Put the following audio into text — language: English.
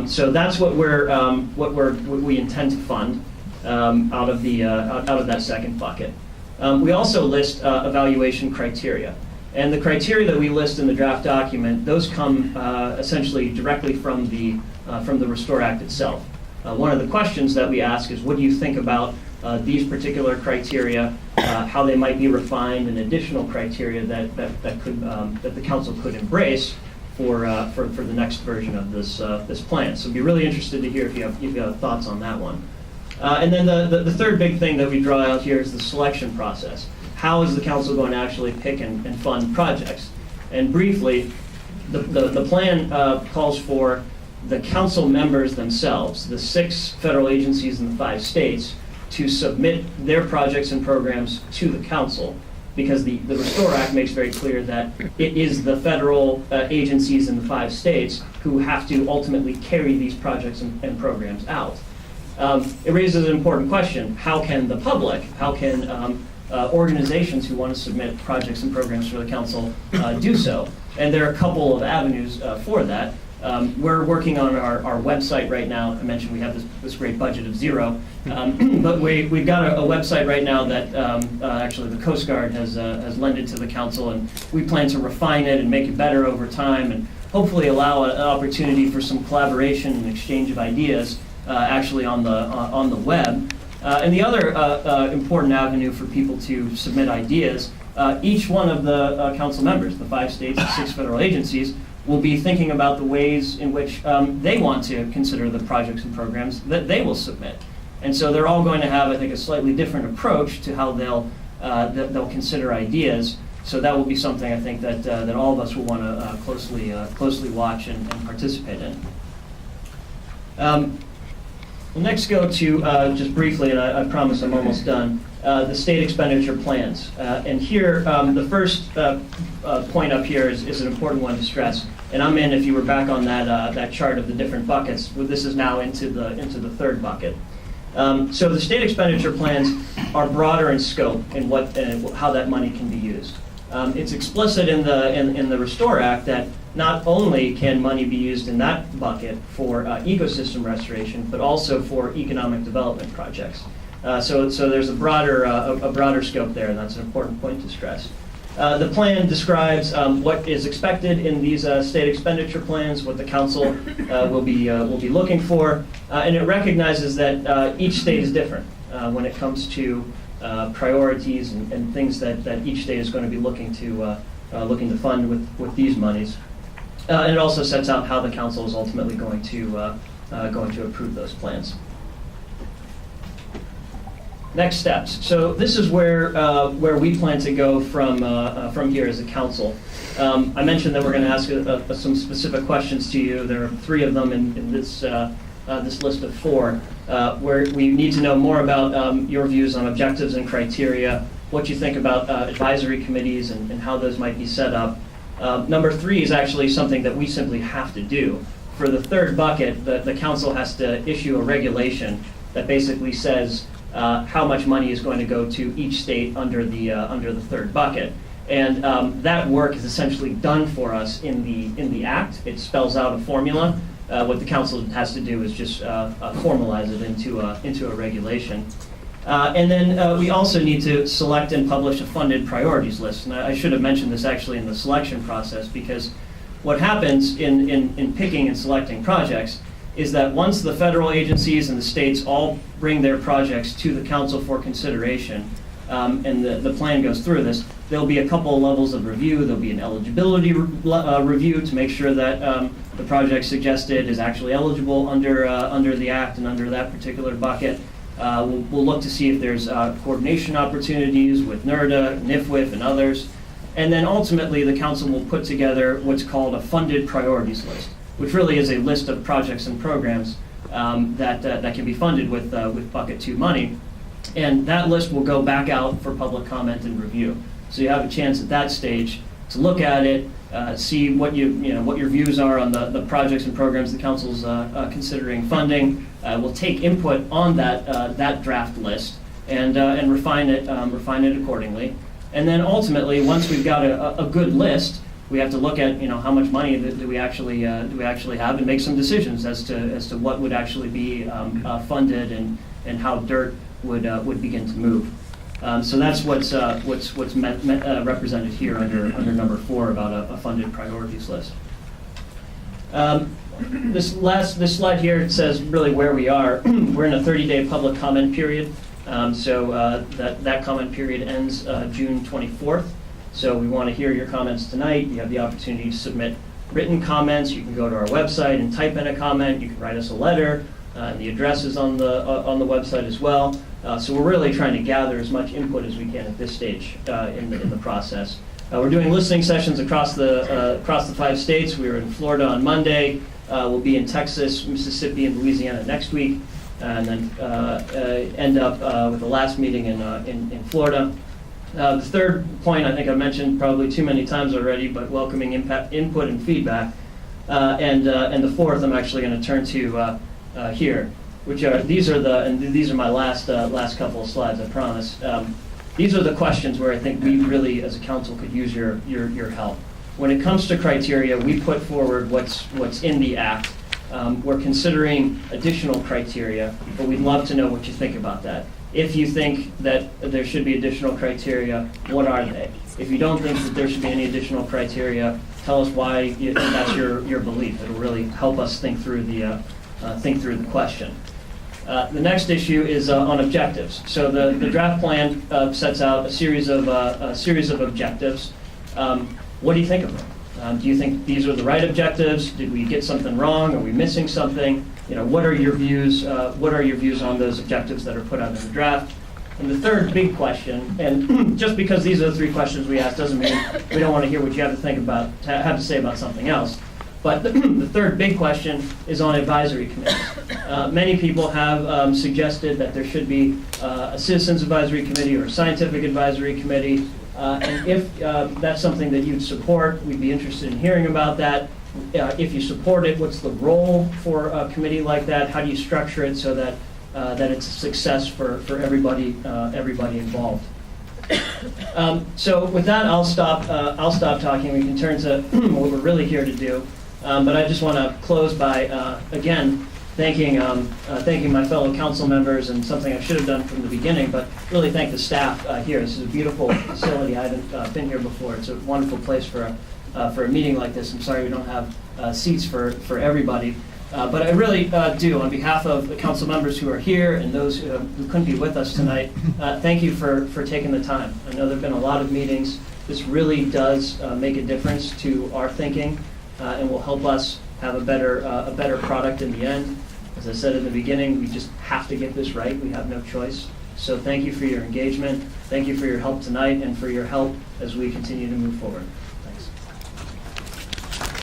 So that's what we intend to fund out of that second bucket. We also list evaluation criteria. And the criteria that we list in the draft document, those come essentially directly from the Restore Act itself. One of the questions that we ask is, what do you think about these particular criteria, how they might be refined, and additional criteria that the council could embrace for the next version of this plan. So I'd be really interested to hear if you have thoughts on that one. And then the third big thing that we draw out here is the selection process. How is the council going to actually pick and fund projects? And briefly, the plan calls for the council members themselves, the 6 federal agencies in the 5 states, to submit their projects and programs to the council, because the Restore Act makes very clear that it is the federal agencies in the 5 states who have to ultimately carry these projects and programs out. It raises an important question. How can the public, how can organizations who want to submit projects and programs for the council do so? And there are a couple of avenues for that. We're working on our website right now. I mentioned we have this great budget of 0, but we've got a website right now that actually the Coast Guard has lended to the council, and we plan to refine it and make it better over time, and hopefully allow an opportunity for some collaboration and exchange of ideas actually on the web. And the other important avenue for people to submit ideas, each one of the council members, the 5 states and 6 federal agencies, will be thinking about the ways in which they want to consider the projects and programs that they will submit. And so they're all going to have, I think, a slightly different approach to how they'll consider ideas. So that will be something, I think, that all of us will want to closely watch and participate in. We'll next go to, just briefly, and I promise I'm almost done, the state expenditure plans. And here, the first point up here is an important one to stress. And I'm in, if you were back on that chart of the different buckets, well, this is now into the third bucket. So the state expenditure plans are broader in scope in how that money can be used. It's explicit in the Restore Act that not only can money be used in that bucket for ecosystem restoration, but also for economic development projects. So there's a broader scope there, and that's an important point to stress. The plan describes what is expected in these state expenditure plans, what the council will be looking for, and it recognizes that each state is different when it comes to priorities and things that each state is going to be looking to fund with these monies. And it also sets out how the council is ultimately going to approve those plans. Next steps. So this is where we plan to go from here as a council. I mentioned that we're going to ask some specific questions to you. There are 3 of them in this list of 4, where we need to know more about your views on objectives and criteria, what you think about advisory committees and how those might be set up. Number 3 is actually something that we simply have to do. For the third bucket, the council has to issue a regulation that basically says how much money is going to go to each state under the third bucket. And that work is essentially done for us in the Act. It spells out a formula. What the council has to do is just formalize it into a regulation. And then we also need to select and publish a funded priorities list. And I should have mentioned this actually in the selection process, because what happens in picking and selecting projects is that once the federal agencies and the states all bring their projects to the council for consideration, and the plan goes through this, there'll be a couple of levels of review. There'll be an eligibility review to make sure that the project suggested is actually eligible under the Act and under that particular bucket. We'll look to see if there's coordination opportunities with NERDA, NIFWIF, and others. And then ultimately, the council will put together what's called a funded priorities list, which really is a list of projects and programs that can be funded with Bucket 2 money. And that list will go back out for public comment and review. So you have a chance at that stage to look at it, see what what your views are on the projects and programs the council's considering funding. We'll take input on that draft list and refine it accordingly. And then ultimately, once we've got a good list, we have to look at, how much money do we actually have, and make some decisions as to what would actually be funded and how dirt would begin to move. So that's what's represented here under number 4 about a funded priorities list. This slide here says really where we are. We're in a 30-day public comment period. So that comment period ends June 24th. So we want to hear your comments tonight. You have the opportunity to submit written comments. You can go to our website and type in a comment. You can write us a letter. And the address is on the website as well. So we're really trying to gather as much input as we can at this stage in the process. We're doing listening sessions across the 5 states. We were in Florida on Monday. We'll be in Texas, Mississippi, and Louisiana next week, and then end up with the last meeting in Florida. The third point, I think I mentioned probably too many times already, but welcoming input and feedback. And the fourth, I'm actually going to turn to here, which are these are my last couple of slides, I promise. These are the questions where I think we really, as a council, could use your help. When it comes to criteria, we put forward what's in the act. We're considering additional criteria, but we'd love to know what you think about that. If you think that there should be additional criteria, what are they? If you don't think that there should be any additional criteria, tell us why that's your belief. It'll really help us think through the question. The next issue is on objectives. So the draft plan sets out a series of objectives. What do you think of them? Do you think these are the right objectives? Did we get something wrong? Are we missing something? What are your views? What are your views on those objectives that are put out in the draft? And the third big question, and just because these are the 3 questions we asked doesn't mean we don't want to hear what you have to say about something else. But the third big question is on advisory committees. Many people have suggested that there should be a citizens advisory committee or a scientific advisory committee. And if that's something that you'd support, we'd be interested in hearing about that. If you support it, what's the role for a committee like that? How do you structure it so that it's a success for everybody involved? So with that, I'll stop talking. We can turn to what we're really here to do. But I just want to close by again thanking my fellow council members, and something I should have done from the beginning, but really thank the staff here. This is a beautiful facility. I haven't been here before. It's a wonderful place for a meeting like this. I'm sorry we don't have seats for everybody. But I really do, on behalf of the council members who are here and those who couldn't be with us tonight, thank you for taking the time. I know there have been a lot of meetings. This really does make a difference to our thinking and will help us have a better product in the end. As I said in the beginning, we just have to get this right. We have no choice. So thank you for your engagement. Thank you for your help tonight and for your help as we continue to move forward.